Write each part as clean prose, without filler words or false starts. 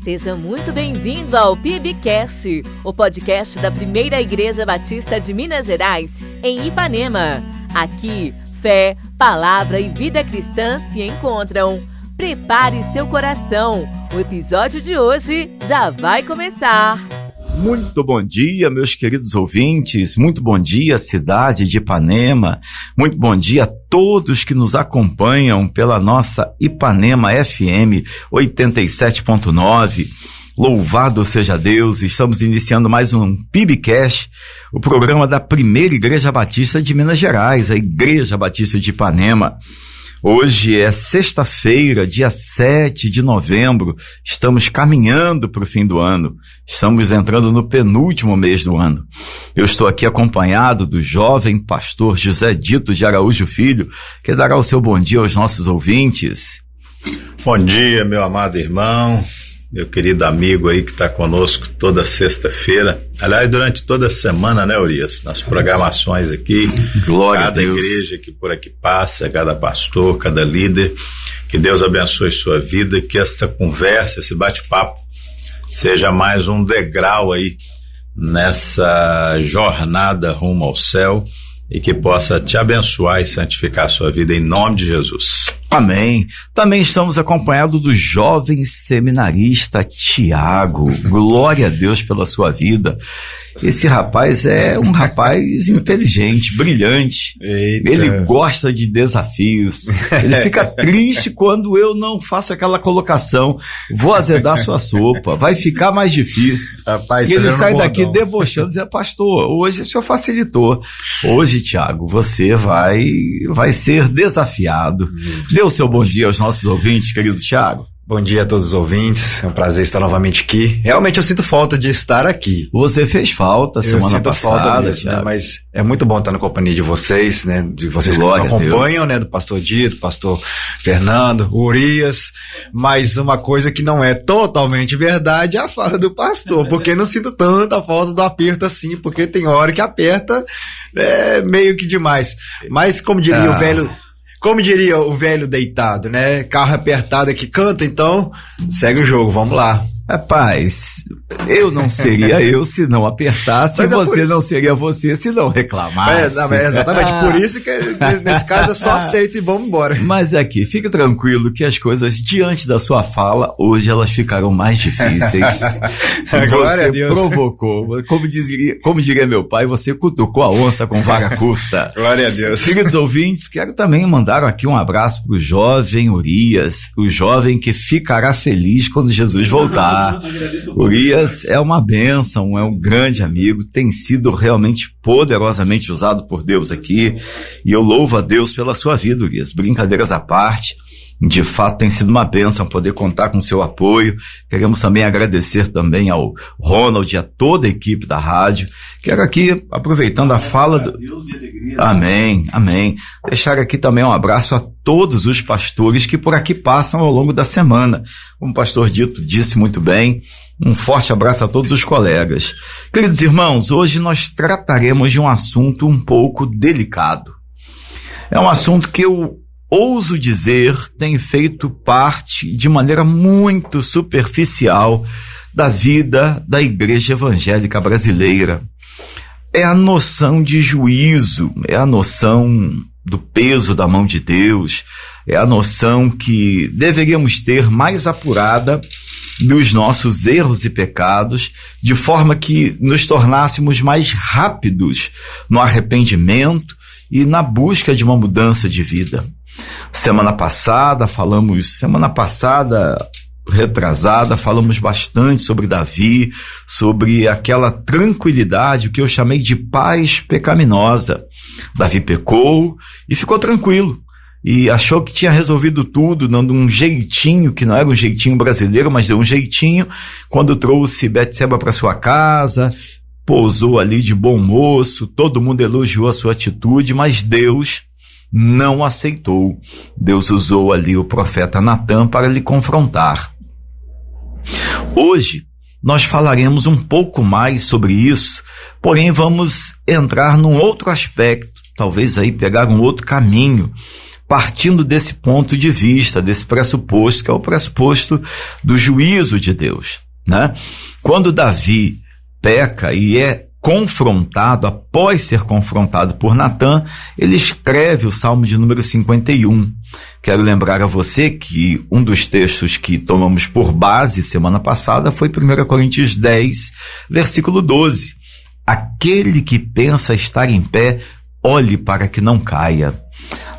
Seja muito bem-vindo ao PIBcast, o podcast da Primeira Igreja Batista de Minas Gerais, em Ipanema. Aqui, fé, palavra e vida cristã se encontram. Prepare seu coração, o episódio de hoje já vai começar. Muito bom dia, meus queridos ouvintes, muito bom dia, cidade de Ipanema, muito bom dia a todos que nos acompanham pela nossa Ipanema FM 87.9. Louvado seja Deus, estamos iniciando mais um PIBcast, o programa da Primeira Igreja Batista de Minas Gerais, a Igreja Batista de Ipanema. Hoje é sexta-feira, dia 7 de novembro, estamos caminhando para o fim do ano, estamos entrando no penúltimo mês do ano. Eu estou aqui acompanhado do jovem pastor José Dito de Araújo Filho, que dará o seu bom dia aos nossos ouvintes. Bom dia, meu amado irmão, meu querido amigo aí que está conosco toda sexta-feira, aliás, durante toda a semana, né, Urias? Nas programações aqui, Glória cada a Deus. igreja que por aqui passa, cada pastor, cada líder, que Deus abençoe sua vida, que esta conversa, esse bate-papo, seja mais um degrau aí nessa jornada rumo ao céu e que possa te abençoar e santificar a sua vida em nome de Jesus. Amém. Também estamos acompanhados do jovem seminarista Tiago. Glória a Deus pela sua vida. Esse rapaz é um rapaz inteligente, brilhante. Eita. Ele gosta de desafios. Ele fica triste quando eu não faço aquela colocação. Vou azedar sua sopa, vai ficar mais difícil. Rapaz, e ele sai bom, daqui não. debochando e diz, pastor, hoje o senhor facilitou. Hoje, Tiago, você vai ser desafiado. Dê o seu bom dia aos nossos ouvintes, querido Tiago. Bom dia a todos os ouvintes, é um prazer estar novamente aqui. Realmente eu sinto falta de estar aqui. Você fez falta semana passada, falta mesmo, Tiago. né? Mas é muito bom estar na companhia de vocês, né? De vocês Glória que nos acompanham, né? Do pastor Dito, pastor Fernando, Urias. Mas uma coisa que não é totalmente verdade é a fala do pastor, porque eu não sinto tanta falta do aperto assim, porque tem hora que aperta meio que demais. Mas como diria o velho deitado, né? Carro apertado que canta, então segue o jogo, vamos lá. Rapaz, eu não seria eu se não apertasse, e você não seria você se não reclamasse. Exatamente, por isso que nesse caso é só aceito e vamos embora. Mas aqui, fique tranquilo que as coisas diante da sua fala, hoje elas ficarão mais difíceis. Glória a Deus. Provocou, como diria meu pai, você cutucou a onça com vara curta. Glória a Deus. Queridos ouvintes, quero também mandar aqui um abraço pro jovem Urias, o jovem que ficará feliz quando Jesus voltar. Urias é uma bênção, é um grande amigo, tem sido realmente poderosamente usado por Deus aqui, e eu louvo a Deus pela sua vida, Urias. Brincadeiras à parte, de fato tem sido uma bênção poder contar com seu apoio. Queremos também agradecer também ao Ronald e a toda a equipe da rádio. Quero aqui, aproveitando a fala do... Amém, amém. Deixar aqui também um abraço a todos os pastores que por aqui passam ao longo da semana. Como o pastor Dito disse muito bem, um forte abraço a todos os colegas. Queridos irmãos, hoje nós trataremos de um assunto um pouco delicado. É um assunto que eu ouso dizer, tem feito parte de maneira muito superficial da vida da Igreja Evangélica Brasileira. É a noção de juízo, é a noção do peso da mão de Deus, é a noção que deveríamos ter mais apurada dos nossos erros e pecados, de forma que nos tornássemos mais rápidos no arrependimento e na busca de uma mudança de vida. Semana retrasada, falamos bastante sobre Davi, sobre aquela tranquilidade, o que eu chamei de paz pecaminosa. Davi pecou e ficou tranquilo. E achou que tinha resolvido tudo, dando um jeitinho, que não era um jeitinho brasileiro, mas deu um jeitinho, quando trouxe Betseba para sua casa, pousou ali de bom moço, todo mundo elogiou a sua atitude, mas Deus não aceitou. Deus usou ali o profeta Natã para lhe confrontar. Hoje, nós falaremos um pouco mais sobre isso, porém vamos entrar num outro aspecto, talvez aí pegar um outro caminho, partindo desse ponto de vista, desse pressuposto, que é o pressuposto do juízo de Deus, né? Quando Davi peca e é confrontado, após ser confrontado por Natã, ele escreve o Salmo de número 51. Quero lembrar a você que um dos textos que tomamos por base semana passada foi 1 Coríntios 10, versículo 12. Aquele que pensa estar em pé, olhe para que não caia.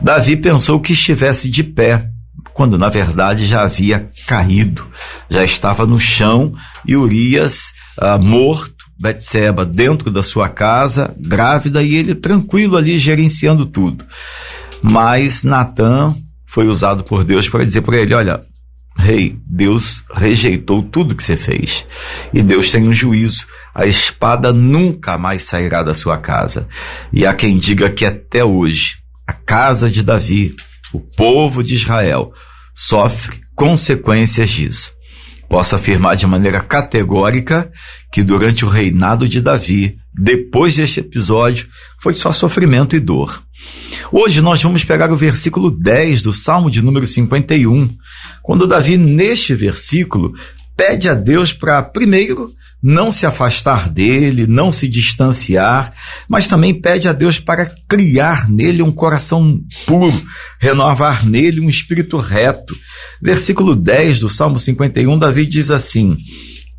Davi pensou que estivesse de pé, quando na verdade já havia caído, já estava no chão, e Urias morto, Betseba dentro da sua casa, grávida, e ele tranquilo ali gerenciando tudo. Mas Natã foi usado por Deus para dizer para ele: olha, rei, Deus rejeitou tudo que você fez, e Deus tem um juízo. A espada nunca mais sairá da sua casa. E há quem diga que até hoje a casa de Davi, o povo de Israel, sofre consequências disso. Posso afirmar de maneira categórica que durante o reinado de Davi, depois deste episódio, foi só sofrimento e dor. Hoje nós vamos pegar o versículo 10 do Salmo de número 51, quando Davi, neste versículo, pede a Deus para, primeiro, não se afastar dele, não se distanciar, mas também pede a Deus para criar nele um coração puro, renovar nele um espírito reto. Versículo 10 do Salmo 51, Davi diz assim: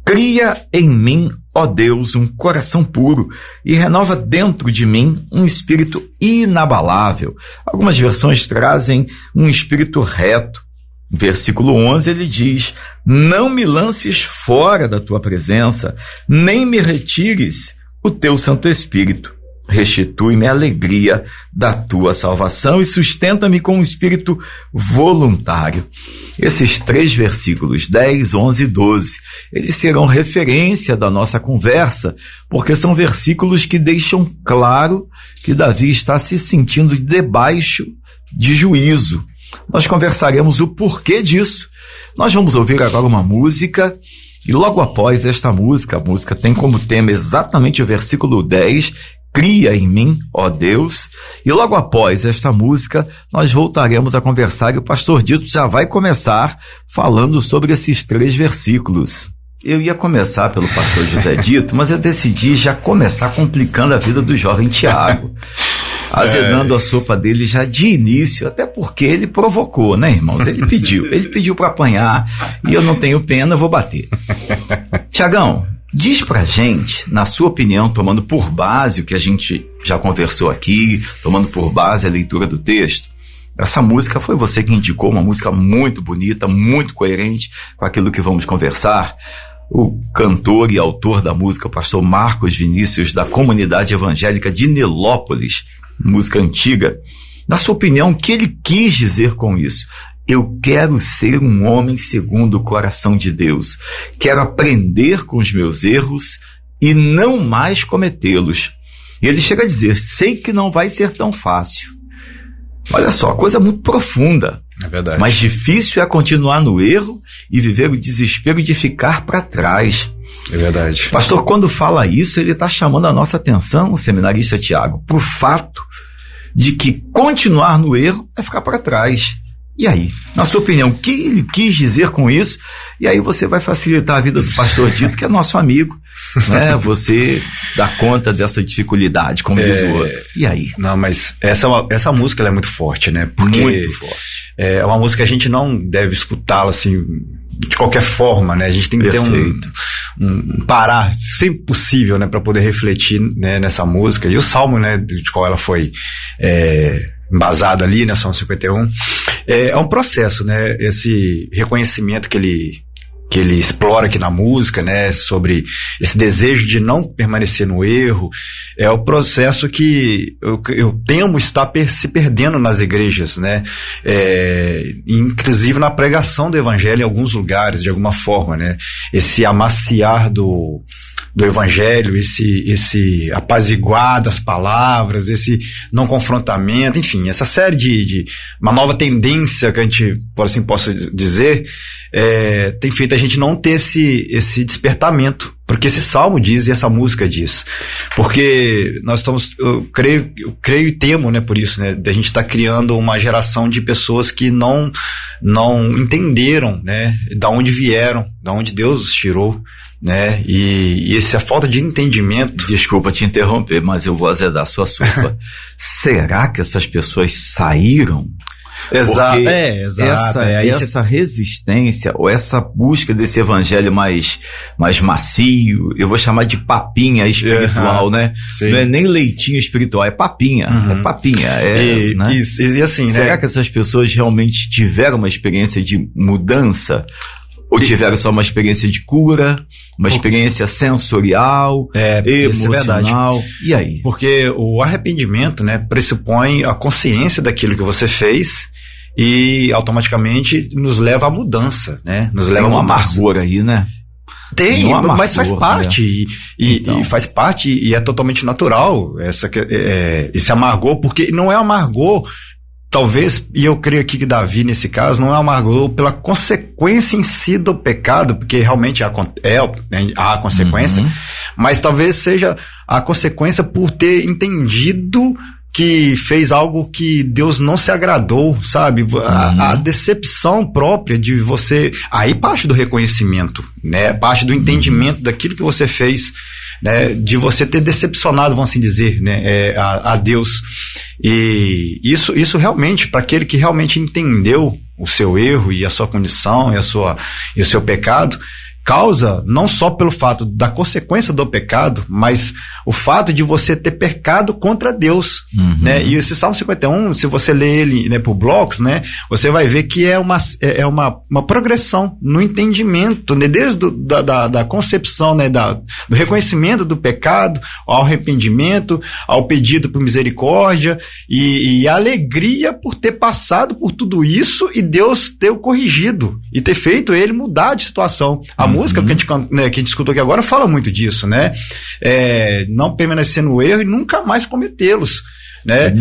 cria em mim, ó Deus, um coração puro e renova dentro de mim um espírito inabalável. Algumas versões trazem um espírito reto. Versículo 11 ele diz: não me lances fora da tua presença, nem me retires o teu Santo Espírito. Restitui-me a alegria da tua salvação e sustenta-me com um espírito voluntário. Esses 3 versículos, 10, 11 e 12, eles serão referência da nossa conversa, porque são versículos que deixam claro que Davi está se sentindo debaixo de juízo. Nós conversaremos o porquê disso. Nós vamos ouvir agora uma música, e logo após esta música, a música tem como tema exatamente o versículo 10, cria em mim, ó Deus, e logo após esta música, nós voltaremos a conversar e o pastor Dito já vai começar falando sobre esses 3 versículos. Eu ia começar pelo pastor José Dito, mas eu decidi já começar complicando a vida do jovem Tiago, azedando a sopa dele já de início, até porque ele provocou, né, irmãos? Ele pediu para apanhar, e eu não tenho pena, eu vou bater. Tiagão, diz pra gente, na sua opinião, tomando por base o que a gente já conversou aqui, tomando por base a leitura do texto, essa música foi você que indicou, uma música muito bonita, muito coerente com aquilo que vamos conversar. O cantor e autor da música, o pastor Marcos Vinícius, da comunidade evangélica de Nilópolis, música antiga. Na sua opinião, o que ele quis dizer com isso? Eu quero ser um homem segundo o coração de Deus. Quero aprender com os meus erros e não mais cometê-los. E ele chega a dizer, sei que não vai ser tão fácil. Olha só, coisa muito profunda. É verdade. Mas difícil é continuar no erro e viver o desespero de ficar para trás. É verdade. Pastor, quando fala isso, ele está chamando a nossa atenção, o seminarista Tiago, para o fato de que continuar no erro é ficar para trás. E aí, na sua opinião, o que ele quis dizer com isso? E aí você vai facilitar a vida do pastor Dito, que é nosso amigo, né? Você dá conta dessa dificuldade, como diz o outro. E aí? Não, mas essa música ela é muito forte, né? Porque muito forte. É uma música que a gente não deve escutá-la assim, de qualquer forma, né? A gente tem que ter um parar, sempre possível, né? Para poder refletir, né, nessa música. E o salmo, né, de qual ela foi embasada ali, né, Salmo 51, é um processo, né, esse reconhecimento que ele explora aqui na música, né, sobre esse desejo de não permanecer no erro, é o processo que eu temo estar se perdendo nas igrejas, né, inclusive na pregação do evangelho em alguns lugares, de alguma forma, né, esse amaciar do evangelho, esse apaziguar das palavras, esse não confrontamento, enfim, essa série de uma nova tendência que a gente, por assim posso dizer, tem feito a gente não ter esse despertamento, porque esse salmo diz e essa música diz, porque nós estamos, eu creio e temo, né, por isso, né, da gente estar criando uma geração de pessoas que não entenderam, né, da onde vieram, da onde Deus os tirou, né, e essa falta de entendimento. Desculpa te interromper, mas eu vou azedar sua sopa. Será que essas pessoas saíram? Exato, exato. Essa resistência, ou essa busca desse evangelho mais macio, eu vou chamar de papinha espiritual, né? Sim. Não é nem leitinho espiritual, é papinha. É papinha. Né? E assim, será né? que essas pessoas realmente tiveram uma experiência de mudança? Ou tiveram só uma experiência de cura, uma experiência sensorial, emocional, e aí? Porque o arrependimento, né, pressupõe a consciência daquilo que você fez e automaticamente nos leva à mudança, né? Nos leva a uma amargura aí, né? Tem, mas faz parte, e faz parte, e é totalmente natural esse amargor, porque não é amargor. Talvez, e eu creio aqui que Davi, nesse caso, não é amargor pela consequência em si do pecado, porque realmente há a consequência, mas talvez seja a consequência por ter entendido que fez algo que Deus não se agradou, sabe? A decepção própria de você, aí parte do reconhecimento, né? Parte do entendimento daquilo que você fez, né? De você ter decepcionado, vamos assim dizer, né? A Deus. E isso realmente, para aquele que realmente entendeu o seu erro e a sua condição e o seu pecado, causa não só pelo fato da consequência do pecado, mas o fato de você ter pecado contra Deus, né? E esse Salmo 51, se você ler ele, né, por blocos, né, você vai ver que é uma progressão no entendimento, né, desde da concepção, né, do reconhecimento do pecado, ao arrependimento, ao pedido por misericórdia e a alegria por ter passado por tudo isso e Deus ter o corrigido e ter feito ele mudar de situação. A música que a gente escutou aqui agora fala muito disso, né? Não permanecer no erro e nunca mais cometê-los, né?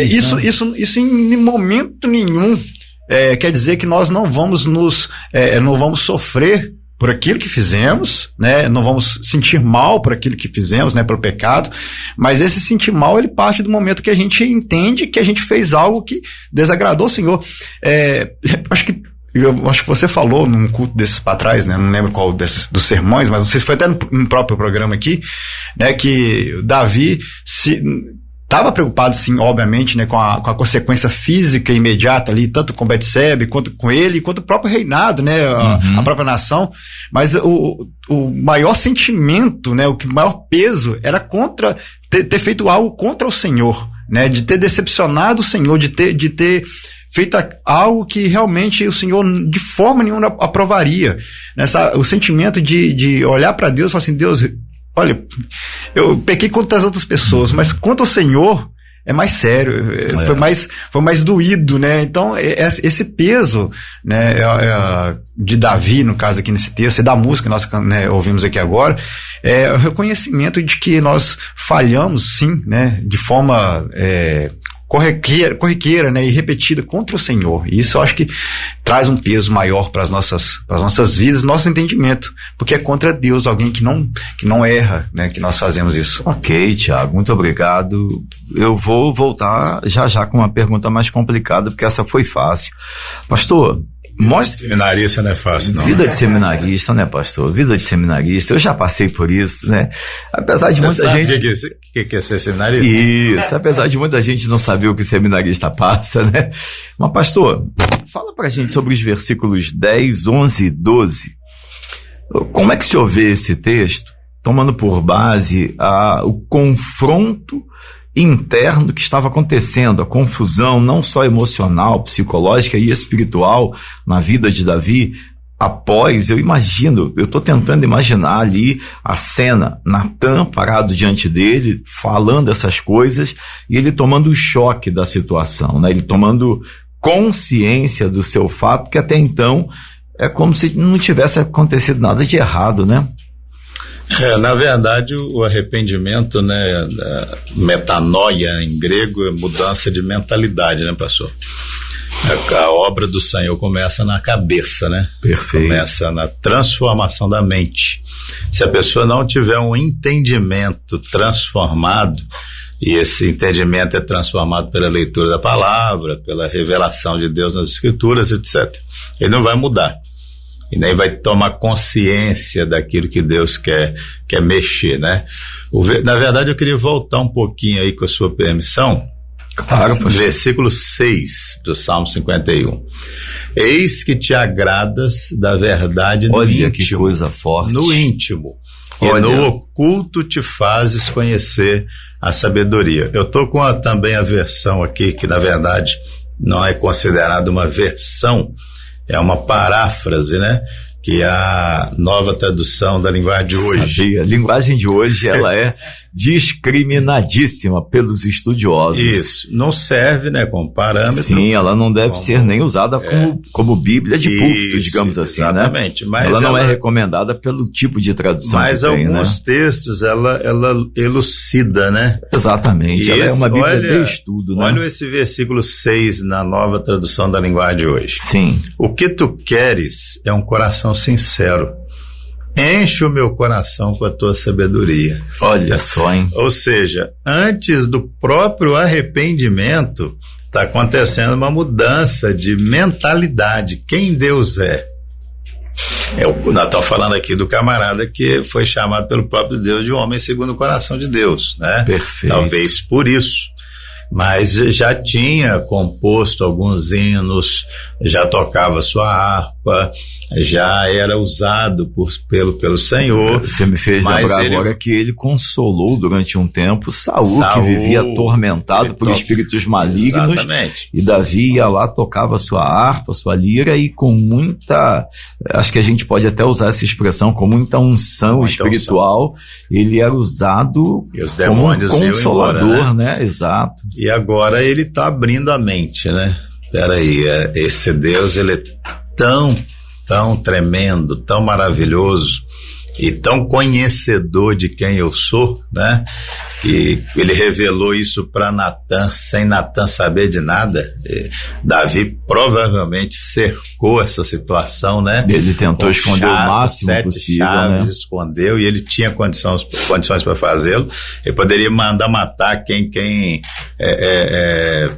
Isso em momento nenhum quer dizer que nós não vamos não vamos sofrer por aquilo que fizemos, né? Não vamos sentir mal por aquilo que fizemos, né? Pelo pecado, mas esse sentir mal, ele parte do momento que a gente entende que a gente fez algo que desagradou o Senhor. Eu acho que você falou num culto desses para trás, né? Não lembro qual dos sermões, mas não sei se foi até no próprio programa aqui, né? Que Davi estava preocupado, sim, obviamente, né? Com a consequência física imediata ali, tanto com Betsebe, quanto com ele, quanto o próprio reinado, né? A própria nação. Mas o maior sentimento, né? O maior peso era contra ter feito algo contra o Senhor, né? De ter decepcionado o Senhor, de ter feito algo que realmente o Senhor de forma nenhuma aprovaria. O sentimento de olhar para Deus e falar assim, Deus, olha, eu pequei contra as outras pessoas, mas contra o Senhor é mais sério, foi mais doído, né? Então, esse peso, né, de Davi, no caso aqui nesse texto, e da música que nós, né, ouvimos aqui agora, é o reconhecimento de que nós falhamos, sim, né, de forma corriqueira, né, e repetida contra o Senhor. E isso eu acho que traz um peso maior para as nossas vidas, nosso entendimento, porque é contra Deus, alguém que não erra, né, que nós fazemos isso. Ok, Thiago, muito obrigado. Eu vou voltar já com uma pergunta mais complicada, porque essa foi fácil. Pastor, seminarista não é fácil, não. Vida de seminarista, né, pastor? Vida de seminarista, eu já passei por isso, né? Apesar de muita gente... O que é ser seminarista? Isso, apesar de muita gente não saber o que seminarista passa, né? Mas, pastor, fala pra gente sobre os versículos 10, 11 e 12. Como é que o senhor vê esse texto, tomando por base o confronto interno que estava acontecendo, a confusão não só emocional, psicológica e espiritual na vida de Davi, após, eu estou tentando imaginar ali a cena, Natan parado diante dele, falando essas coisas, e ele tomando o choque da situação, né? Ele tomando consciência do seu fato, que até então é como se não tivesse acontecido nada de errado, né? Na verdade, o arrependimento, né, metanoia em grego é mudança de mentalidade, né, pastor? A obra do Senhor começa na cabeça, né? Perfeito. Começa na transformação da mente. Se a pessoa não tiver um entendimento transformado, e esse entendimento é transformado pela leitura da palavra, pela revelação de Deus nas Escrituras, etc., ele não vai mudar. E nem vai tomar consciência daquilo que Deus quer mexer, né? Na verdade, eu queria voltar um pouquinho aí, com a sua permissão. Claro, versículo 6 do Salmo 51. Eis que te agradas da verdade no íntimo. Olha que coisa forte. No íntimo. E no oculto te fazes conhecer a sabedoria. Eu estou com também a versão aqui, que na verdade não é considerada uma versão, é uma paráfrase, né? Que é a nova tradução da linguagem de hoje. Sabia. A linguagem de hoje, ela é discriminadíssima pelos estudiosos. Isso, não serve, né, como parâmetro. Sim, ela não deve ser nem usada como Bíblia de púlpito, digamos assim, exatamente, né? Mas ela não é recomendada pelo tipo de tradução mas que tem, alguns textos ela elucida, né? Exatamente, ela é uma Bíblia de estudo, né? Olha esse versículo 6 na nova tradução da linguagem de hoje. Sim. O que tu queres é um coração sincero. Enche o meu coração com a tua sabedoria. Olha só, hein? Ou seja, antes do próprio arrependimento, está acontecendo uma mudança de mentalidade. Quem Deus é? Nós estamos falando aqui do camarada que foi chamado pelo próprio Deus de homem segundo o coração de Deus, né? Perfeito. Talvez por isso. Mas já tinha composto alguns hinos, já tocava sua harpa, já era usado pelo Senhor. Você me fez lembrar agora que ele consolou durante um tempo Saul, que vivia atormentado por espíritos malignos. Exatamente. E Davi ia lá, tocava sua harpa, sua lira, e com muita, acho que a gente pode até usar essa expressão, com muita unção espiritual, ele era usado como um consolador, embora, né? Exato. E agora ele está abrindo a mente, né? Peraí, esse Deus, ele é tão tremendo, tão maravilhoso e tão conhecedor de quem eu sou, né? E ele revelou isso para Natan, sem Natan saber de nada. Davi provavelmente cercou essa situação, né? Ele tentou esconder o máximo possível, né? Escondeu, e ele tinha condições para fazê-lo. Ele poderia mandar matar quem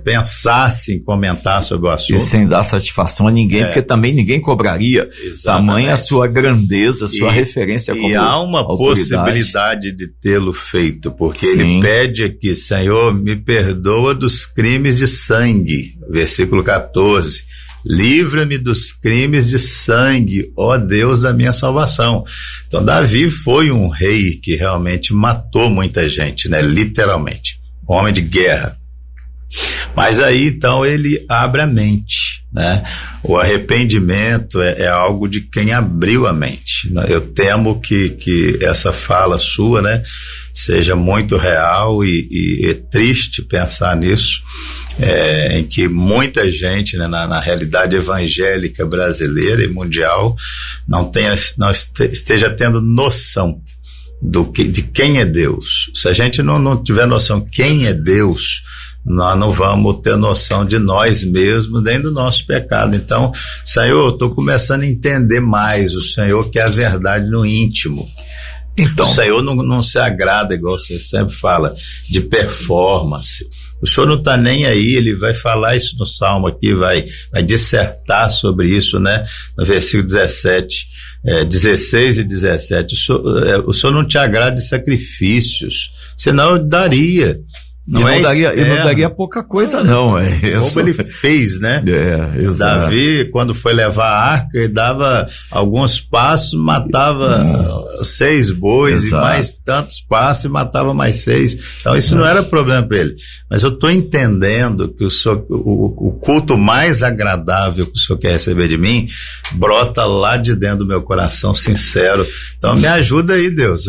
pensasse em comentar sobre o assunto. E sem dar satisfação a ninguém, porque também ninguém cobraria. Exatamente. Tamanha a sua grandeza, sua referência como autoridade. E há uma possibilidade de tê-lo feito, porque ele pede aqui: Senhor, me perdoa dos crimes de sangue, versículo 14, livra-me dos crimes de sangue, ó Deus da minha salvação. Então Davi foi um rei que realmente matou muita gente, né? Literalmente, homem de guerra. Mas aí então ele abre a mente, né? O arrependimento é algo de quem abriu a mente. Eu temo que essa fala sua, né, seja muito real e é triste pensar nisso, em que muita gente, né, na realidade evangélica brasileira e mundial não esteja tendo noção de quem é Deus. Se a gente não tiver noção quem é Deus, nós não vamos ter noção de nós mesmos, nem do nosso pecado. Então, Senhor, eu estou começando a entender mais o Senhor, que é a verdade no íntimo. Então, o Senhor não se agrada, igual você sempre fala, de performance. O Senhor não está nem aí. Ele vai falar isso no Salmo aqui, vai dissertar sobre isso, né? No versículo 17, 16 e 17. O Senhor não te agrada de sacrifícios, senão eu daria. Não daria pouca coisa, não. Como ele fez, né? Exato. Davi, quando foi levar a arca, ele dava alguns passos, matava 6 bois, e mais tantos passos, e matava mais 6. Então isso não era problema para ele. Mas eu estou entendendo que o culto mais agradável que o Senhor quer receber de mim brota lá de dentro do meu coração sincero. Então me ajuda aí, Deus.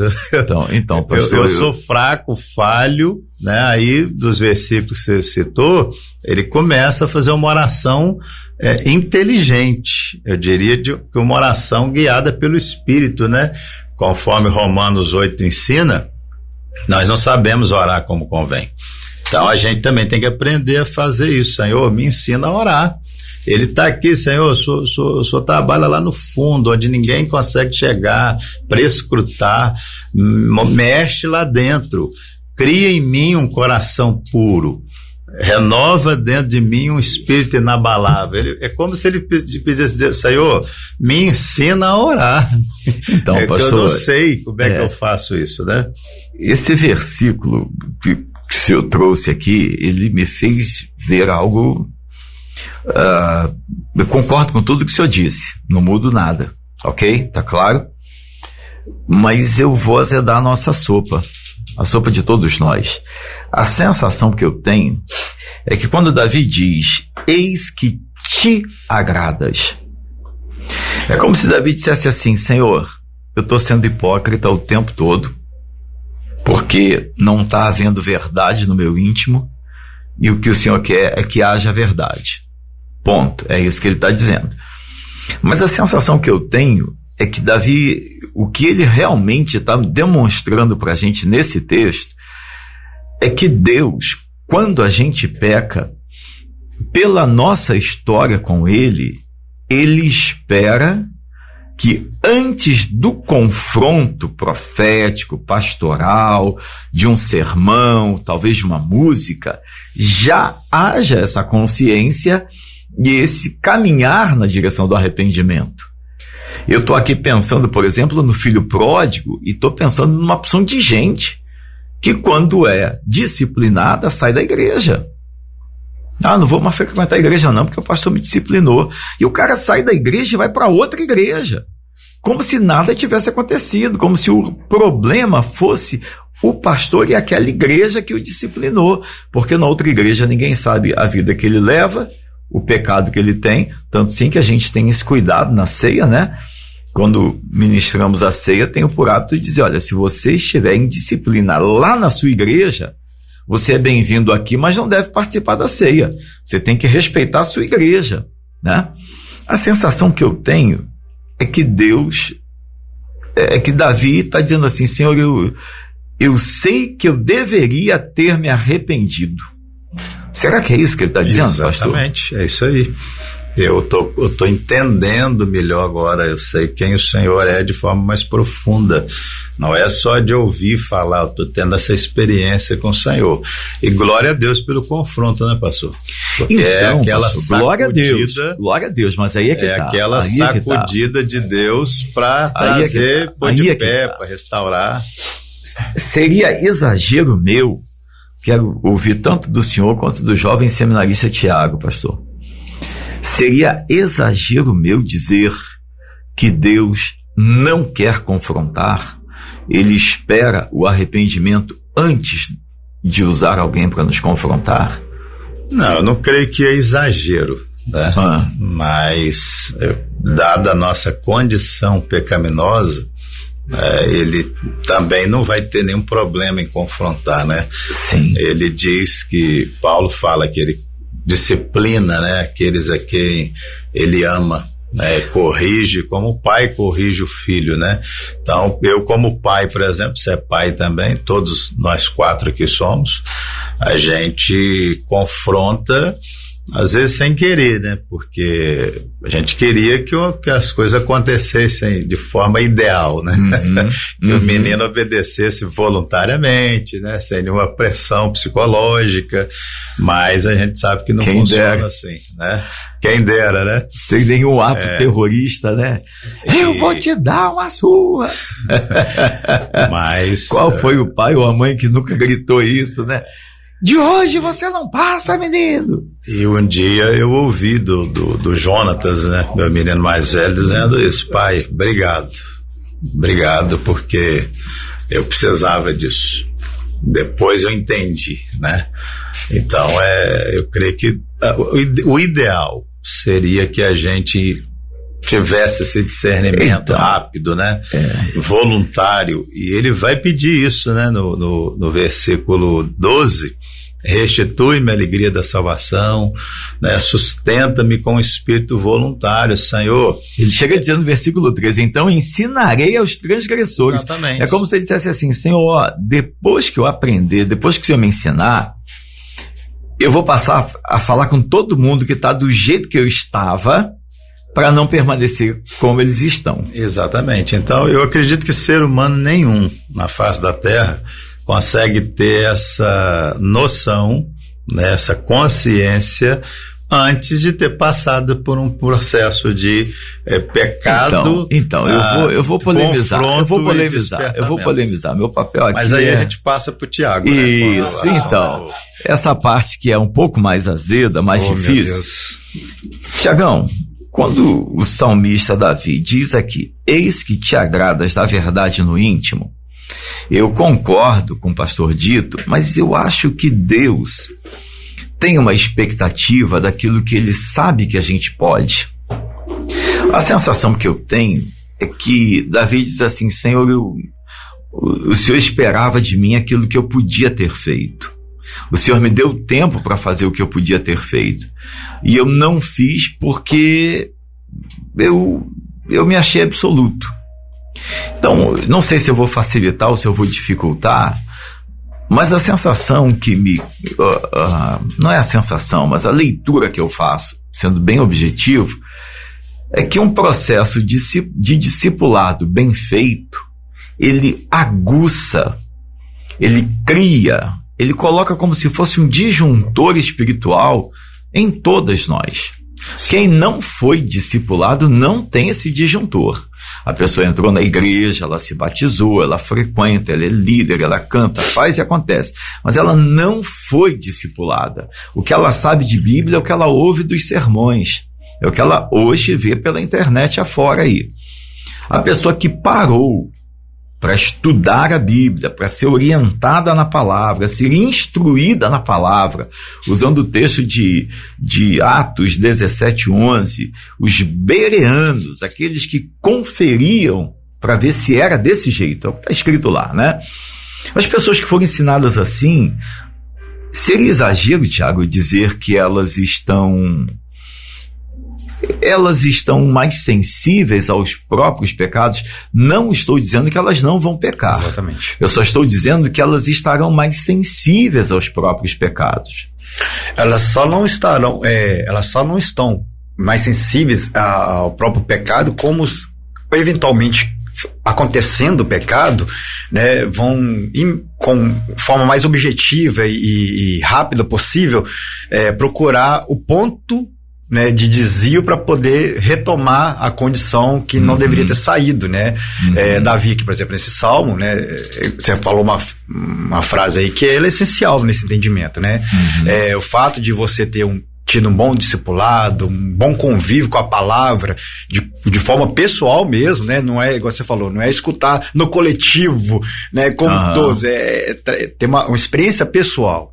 Então pastor, eu sou fraco, falho, né? Aí dos versículos que você citou, ele começa a fazer uma oração inteligente, eu diria, que uma oração guiada pelo Espírito, né? conforme Romanos 8 ensina, nós não sabemos orar como convém. Então a gente também tem que aprender a fazer isso. Senhor, me ensina a orar. Ele está aqui, Senhor, o senhor trabalha lá no fundo, onde ninguém consegue chegar, prescrutar, mexe lá dentro, cria em mim um coração puro, renova dentro de mim um espírito inabalável. É como se ele pedisse, Senhor, me ensina a orar. Então, pastor, eu não sei como é que eu faço isso, né? Esse versículo que o senhor trouxe aqui, ele me fez ver algo. Eu concordo com tudo que o senhor disse, não mudo nada, ok? Tá claro? Mas eu vou azedar a nossa sopa, a sopa de todos nós. A sensação que eu tenho é que quando Davi diz, eis que te agradas, é como se Davi dissesse assim, Senhor, eu estou sendo hipócrita o tempo todo, porque não está havendo verdade no meu íntimo, e o que o Senhor quer é que haja verdade. Ponto. É isso que ele está dizendo. Mas a sensação que eu tenho é que Davi, o que ele realmente está demonstrando para a gente nesse texto, é que Deus, quando a gente peca, pela nossa história com Ele, Ele espera que antes do confronto profético, pastoral, de um sermão, talvez de uma música, já haja essa consciência e esse caminhar na direção do arrependimento. Eu estou aqui pensando, por exemplo, no filho pródigo e estou pensando numa opção de gente que quando é disciplinada sai da igreja. Não vou mais frequentar a igreja não, porque o pastor me disciplinou. E o cara sai da igreja e vai para outra igreja. Como se nada tivesse acontecido, como se o problema fosse o pastor e aquela igreja que o disciplinou. Porque na outra igreja ninguém sabe a vida que ele leva, o pecado que ele tem, tanto sim que a gente tem esse cuidado na ceia, né? Quando ministramos a ceia, tenho por hábito de dizer, olha, se você estiver em disciplina lá na sua igreja, você é bem-vindo aqui, mas não deve participar da ceia. Você tem que respeitar a sua igreja, né? A sensação que eu tenho é que Davi está dizendo assim, Senhor, eu sei que eu deveria ter me arrependido. Será que é isso que ele está dizendo, pastor? Exatamente, é isso aí. Eu tô entendendo melhor agora, eu sei quem o Senhor é de forma mais profunda. Não é só de ouvir falar, eu tô tendo essa experiência com o Senhor. E glória a Deus pelo confronto, né, pastor? Porque então, é aquela pastor, glória a Deus, mas aí é que tá. Aquela aí sacudida de Deus para trazer, pôr de pé, para restaurar. Seria exagero meu, quero ouvir tanto do senhor quanto do jovem seminarista Tiago, pastor. Seria exagero meu dizer que Deus não quer confrontar, Ele espera o arrependimento antes de usar alguém para nos confrontar? Não, eu não creio que é exagero, né? Mas, dada a nossa condição pecaminosa, ele também não vai ter nenhum problema em confrontar, né? Sim. Ele diz que, Paulo fala que ele disciplina, né, aqueles a quem ele ama, né, corrige como o pai corrige o filho, né? Então, eu como pai, por exemplo, você é pai também, todos nós 4 aqui somos, a gente confronta às vezes sem querer, né? Porque a gente queria que as coisas acontecessem de forma ideal, né? Que o menino obedecesse voluntariamente, né? Sem nenhuma pressão psicológica, mas a gente sabe que não funciona assim, né? Quem dera, né? Sem nenhum ato terrorista, né? Eu vou te dar uma surra. Mas qual foi o pai ou a mãe que nunca gritou isso, né? De hoje você não passa, menino. E um dia eu ouvi do Jonatas, né, meu menino mais velho, dizendo isso: pai, obrigado, porque eu precisava disso. Depois eu entendi, né? Então, eu creio que o ideal seria que a gente tivesse esse discernimento rápido, né? Voluntário. E ele vai pedir isso, né? No versículo 12, restitui-me a alegria da salvação, né? Sustenta-me com o espírito voluntário, Senhor. Ele chega dizendo no versículo 13, então ensinarei aos transgressores. Exatamente. É como se ele dissesse assim, Senhor, depois que eu aprender, depois que o Senhor me ensinar, eu vou passar a falar com todo mundo que está do jeito que eu estava, para não permanecer como eles estão. Exatamente. Então, eu acredito que ser humano nenhum na face da Terra consegue ter essa noção, né, essa consciência antes de ter passado por um processo de pecado. Então, eu vou polemizar. Meu papel aqui. Mas aí a gente passa pro Tiago. Isso, né, então. Essa parte que é um pouco mais azeda, mais difícil. Tiagão, quando o salmista Davi diz aqui, eis que te agradas da verdade no íntimo, eu concordo com o pastor Dito, mas eu acho que Deus tem uma expectativa daquilo que ele sabe que a gente pode. A sensação que eu tenho é que Davi diz assim, Senhor, o Senhor esperava de mim aquilo que eu podia ter feito. O Senhor me deu tempo para fazer o que eu podia ter feito. E eu não fiz porque eu me achei absoluto. Então, não sei se eu vou facilitar ou se eu vou dificultar, mas a sensação que não é a sensação, mas a leitura que eu faço, sendo bem objetivo, é que um processo de discipulado bem feito, ele aguça, ele cria, ele coloca como se fosse um disjuntor espiritual em todas nós. Quem não foi discipulado não tem esse disjuntor. A pessoa entrou na igreja, ela se batizou, ela frequenta, ela é líder, ela canta, faz e acontece. Mas ela não foi discipulada. O que ela sabe de Bíblia é o que ela ouve dos sermões. É o que ela hoje vê pela internet afora aí. A pessoa que parou para estudar a Bíblia, para ser orientada na palavra, ser instruída na palavra, usando o texto de Atos 17:11, os bereanos, aqueles que conferiam para ver se era desse jeito, é o que está escrito lá, né? As pessoas que foram ensinadas assim, seria exagero, Tiago, dizer que elas estão mais sensíveis aos próprios pecados. Não estou dizendo que elas não vão pecar. Exatamente. Eu só estou dizendo que elas estarão mais sensíveis aos próprios pecados. Elas só não estão mais sensíveis ao próprio pecado, como eventualmente acontecendo o pecado, né, vão com forma mais objetiva e rápida possível procurar o ponto, né, de desvio para poder retomar a condição que não deveria ter saído, né? Davi, que, por exemplo, nesse salmo, né, você falou uma frase aí que ela é essencial nesse entendimento, né? O fato de você ter tido um bom discipulado, um bom convívio com a palavra, de forma pessoal mesmo, né? Não é, igual você falou, não é escutar no coletivo, né? Como todos, ter uma experiência pessoal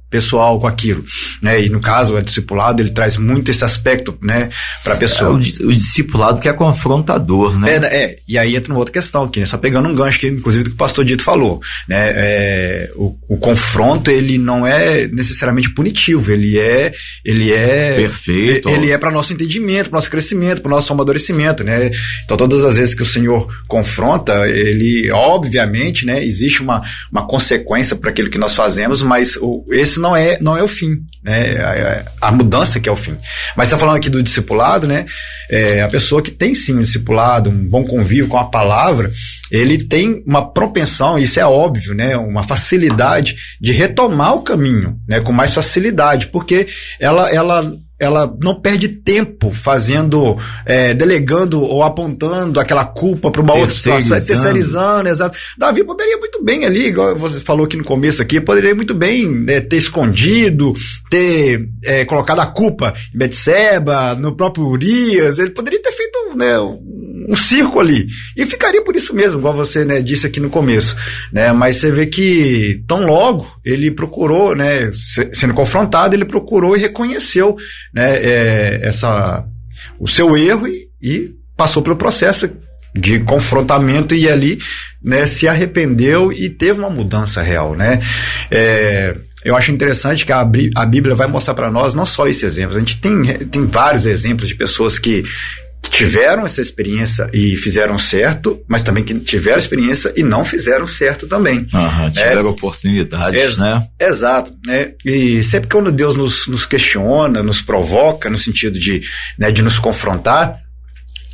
com aquilo, né? E no caso, o discipulado, ele traz muito esse aspecto, né, pra pessoa. O discipulado que é confrontador, né? E aí entra uma outra questão aqui, né? Só pegando um gancho que, inclusive, do que o pastor Dito falou, né? O confronto, ele não é necessariamente punitivo, ele é perfeito. Ele é para nosso entendimento, para nosso crescimento, para nosso amadurecimento, né? Então, todas as vezes que o Senhor confronta, ele, obviamente, né, existe uma consequência para aquilo que nós fazemos, mas esse não é o fim, né? A mudança que é o fim. Mas você tá falando aqui do discipulado, né? A pessoa que tem sim um discipulado, um bom convívio com a palavra, ele tem uma propensão, isso é óbvio, né? Uma facilidade de retomar o caminho, né? Com mais facilidade, porque ela não perde tempo fazendo, delegando ou apontando aquela culpa para uma outra situação, terceirizando, exato. Davi poderia muito bem ali, igual você falou aqui no começo aqui, poderia muito bem ter escondido, ter colocado a culpa em Betseba, no próprio Urias, ele poderia ter feito, né, um circo ali, e ficaria por isso mesmo, igual você, né, disse aqui no começo, né, mas você vê que tão logo ele procurou, né, sendo confrontado, ele procurou e reconheceu, né, o seu erro e passou pelo processo de confrontamento e ali, né, se arrependeu e teve uma mudança real, né? eu acho interessante que a Bíblia vai mostrar para nós não só esse exemplo, a gente tem vários exemplos de pessoas que tiveram essa experiência e fizeram certo, mas também que tiveram experiência e não fizeram certo também. Tiveram oportunidades, né? Exato, né? E sempre quando Deus nos questiona, nos provoca no sentido de nos confrontar,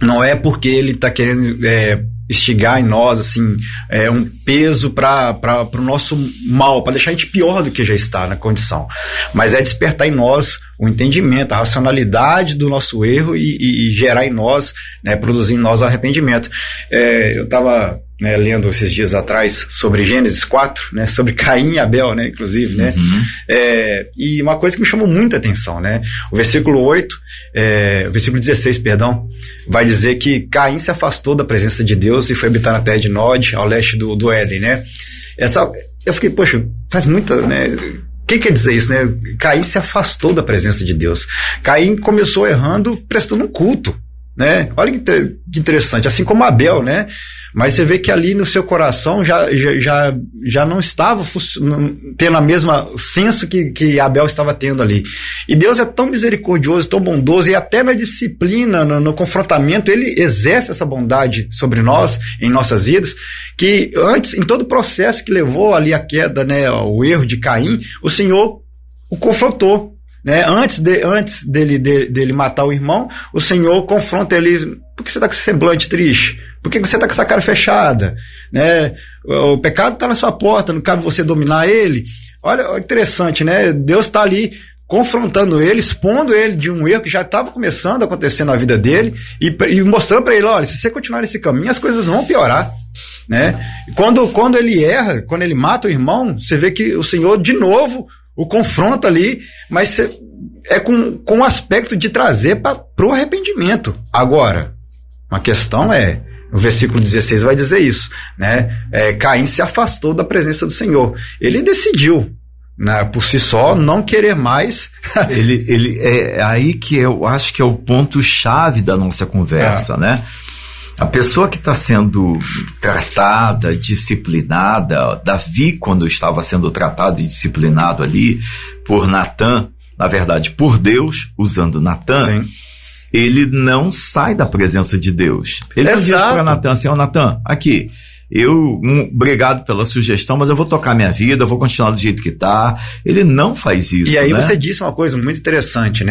não é porque Ele está querendo instigar em nós assim, um peso para o nosso mal, para deixar a gente pior do que já está na condição, mas é despertar em nós o entendimento, a racionalidade do nosso erro e gerar em nós, produzir em nós o arrependimento. Eu estava lendo esses dias atrás sobre Gênesis 4, sobre Caim e Abel, inclusive, e uma coisa que me chamou muita atenção, o versículo 16, vai dizer que Caim se afastou da presença de Deus e foi habitar na terra de Nod, ao leste do Éden, eu fiquei, poxa, faz muita, o que quer dizer isso, Caim se afastou da presença de Deus. Caim começou errando, prestando um culto, Olha que interessante, assim como Abel, mas você vê que ali no seu coração já não estava tendo a mesma senso que Abel estava tendo ali. E Deus é tão misericordioso, tão bondoso, e até na disciplina, no confrontamento, Ele exerce essa bondade sobre nós, em nossas vidas, que antes, em todo o processo que levou ali a queda, o erro de Caim, o Senhor o confrontou. Antes dele matar o irmão, o Senhor confronta ele. Por que você está com esse semblante triste? Por que você está com essa cara fechada? O pecado está na sua porta, não cabe você dominar ele. Olha, interessante, Deus está ali confrontando ele, expondo ele de um erro que já estava começando a acontecer na vida dele e mostrando para ele, olha, se você continuar nesse caminho, as coisas vão piorar. Quando ele erra, quando ele mata o irmão, você vê que o Senhor de novo o confronta ali, mas é com o aspecto de trazer para o arrependimento. Agora, uma questão o versículo 16 vai dizer isso, Caim se afastou da presença do Senhor. Ele decidiu, por si só, não querer mais. ele é aí que eu acho que é o ponto-chave da nossa conversa, A pessoa que está sendo tratada, disciplinada, Davi, quando estava sendo tratado e disciplinado ali por Natã, na verdade, por Deus, usando Natã, sim, ele não sai da presença de Deus. Ele não diz para Natã assim, Natã, aqui, obrigado pela sugestão, mas eu vou tocar minha vida, eu vou continuar do jeito que tá. Ele não faz isso. E aí você disse uma coisa muito interessante,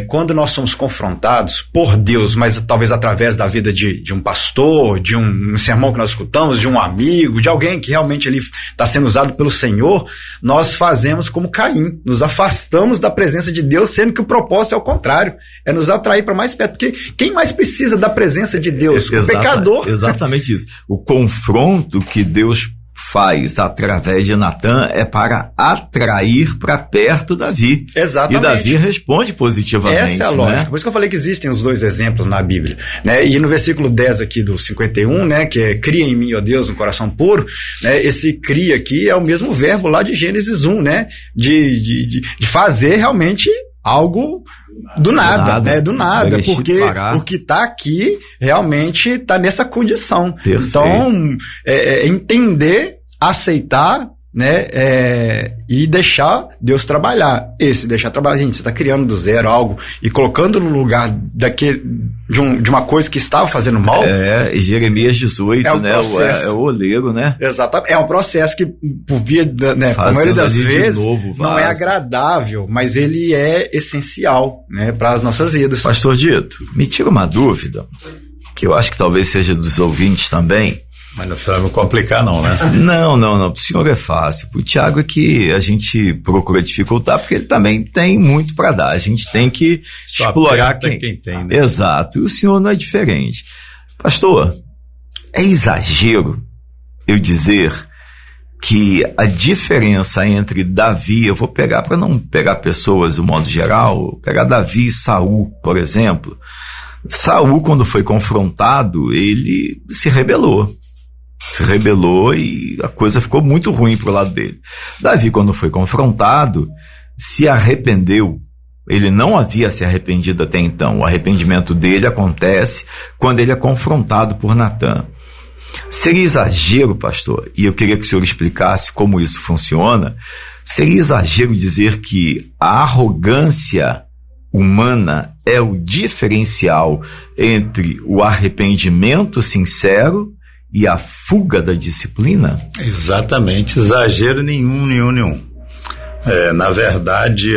quando nós somos confrontados por Deus, mas talvez através da vida de um pastor, de um sermão que nós escutamos, de um amigo, de alguém que realmente ele está sendo usado pelo Senhor, nós fazemos como Caim, nos afastamos da presença de Deus, sendo que o propósito é o contrário, é nos atrair para mais perto, porque quem mais precisa da presença de Deus? O pecador. Exatamente isso. O confronto que Deus faz através de Natã é para atrair para perto Davi. Exatamente. E Davi responde positivamente. Essa é a lógica. Por isso que eu falei que existem os dois exemplos na Bíblia. E no versículo 10 aqui do 51, que é cria em mim, ó Deus, um coração puro, esse cria aqui é o mesmo verbo lá de Gênesis 1, de fazer realmente algo do nada, do nada, porque o que está aqui realmente está nessa condição. Perfeito. Então, entender, aceitar, e deixar Deus trabalhar. Deixar trabalhar, gente, você está criando do zero algo e colocando no lugar de uma coisa que estava fazendo mal. Jeremias 18, é o oleiro, Exatamente. É um processo que, por via, a maioria das vezes, não é agradável, mas ele é essencial, para as nossas vidas. Pastor Dito, me tira uma dúvida, que eu acho que talvez seja dos ouvintes também. Mas não precisa complicar não, Não. Pro senhor é fácil. Pro Tiago é que a gente procura dificultar, porque ele também tem muito para dar. A gente tem que explorar quem tem. Exato. E o senhor não é diferente. Pastor, é exagero eu dizer que a diferença entre Davi, eu vou pegar para não pegar pessoas do modo geral, pegar Davi e Saul, por exemplo. Saul, quando foi confrontado, ele se rebelou e a coisa ficou muito ruim pro lado dele. Davi, quando foi confrontado, se arrependeu. Ele não havia se arrependido até então. O arrependimento dele acontece quando ele é confrontado por Natã. Seria exagero, pastor, e eu queria que o senhor explicasse como isso funciona, seria exagero dizer que a arrogância humana é o diferencial entre o arrependimento sincero e a fuga da disciplina? Exatamente, exagero nenhum. Na verdade,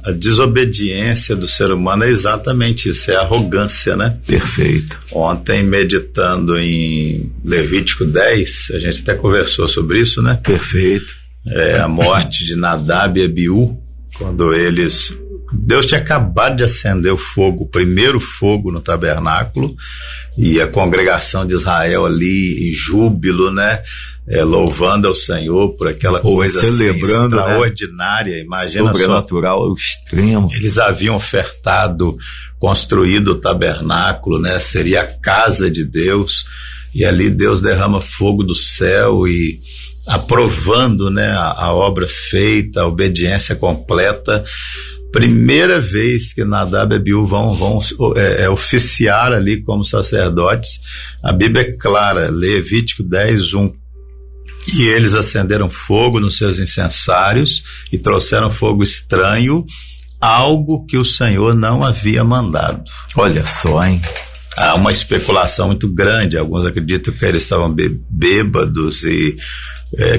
a desobediência do ser humano é exatamente isso, é a arrogância, né? Perfeito. Ontem, meditando em Levítico 10, a gente até conversou sobre isso, né? Perfeito. A morte de Nadab e Abiú, quando Deus tinha acabado de acender o fogo, o primeiro fogo no tabernáculo, e a congregação de Israel ali em júbilo, né? Louvando ao Senhor por aquela coisa celebrando, assim, extraordinária, né? Imagina sobrenatural ao extremo. Eles haviam ofertado, construído o tabernáculo, né? Seria a casa de Deus, e ali Deus derrama fogo do céu e aprovando, né, a obra feita, a obediência completa. Primeira vez que Nadab e Abiú vão oficiar ali como sacerdotes, a Bíblia é clara, Levítico 10:1. E eles acenderam fogo nos seus incensários e trouxeram fogo estranho, algo que o Senhor não havia mandado. Olha só, hein? Há uma especulação muito grande, alguns acreditam que eles estavam bêbados e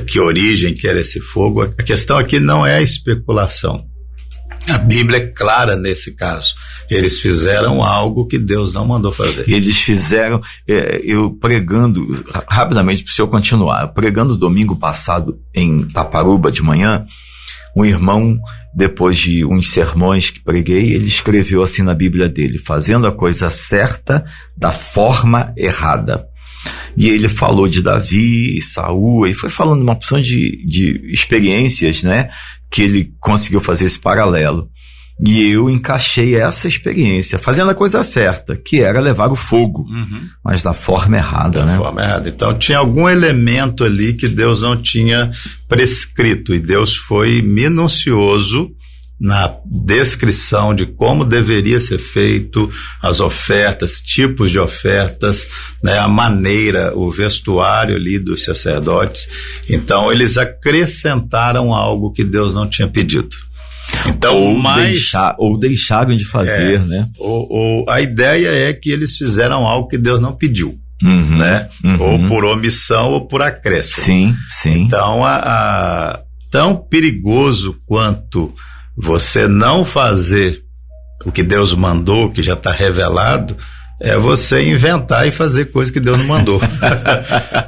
que origem que era esse fogo. A questão aqui não é a especulação. A Bíblia é clara nesse caso. Eles fizeram algo que Deus não mandou fazer. Eles fizeram, eu pregando, rapidamente para o senhor continuar, pregando domingo passado em Taparuba de manhã, um irmão, depois de uns sermões que preguei, ele escreveu assim na Bíblia dele, fazendo a coisa certa da forma errada. E ele falou de Davi e Saul, e foi falando uma opção de experiências, né, que ele conseguiu fazer esse paralelo. E eu encaixei essa experiência, fazendo a coisa certa, que era levar o fogo, mas da forma errada, né? Da forma errada. Então tinha algum elemento ali que Deus não tinha prescrito, e Deus foi minucioso na descrição de como deveria ser feito as ofertas, tipos de ofertas, né, a maneira, o vestuário ali dos sacerdotes. Então eles acrescentaram algo que Deus não tinha pedido. Então, ou deixaram de fazer, né? A ideia é que eles fizeram algo que Deus não pediu, né? Ou por omissão ou por acréscimo. Sim. Então, tão perigoso quanto você não fazer o que Deus mandou, que já está revelado, é você inventar e fazer coisa que Deus não mandou.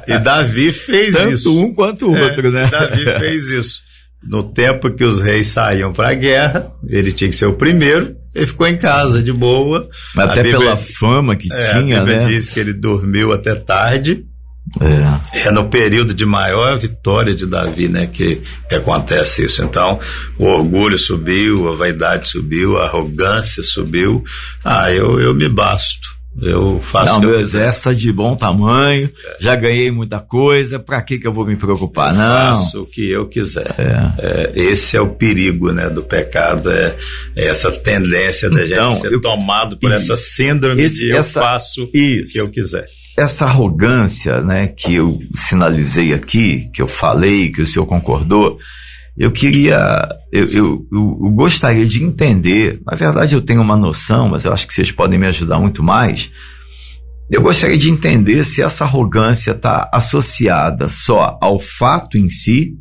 E Davi fez tanto isso. Tanto um quanto o outro, né? Davi fez isso. No tempo que os reis saíam para a guerra, ele tinha que ser o primeiro, ele ficou em casa de boa. Até pela fama que tinha, a Bíblia, né? Diz que ele dormiu até tarde. É no período de maior vitória de Davi, né, que acontece isso. Então, o orgulho subiu, a vaidade subiu, a arrogância subiu. Eu me basto. Eu faço. Não, meu exército é de bom tamanho, já ganhei muita coisa, pra que eu vou me preocupar? Eu não. Faço o que eu quiser. Esse é o perigo, né, do pecado, essa tendência da gente ser tomado por essa síndrome de eu faço o que eu quiser. Essa arrogância, né, que eu sinalizei aqui, que eu falei, que o senhor concordou, eu gostaria de entender, na verdade eu tenho uma noção, mas eu acho que vocês podem me ajudar muito mais. Eu gostaria de entender se essa arrogância está associada só ao fato em si,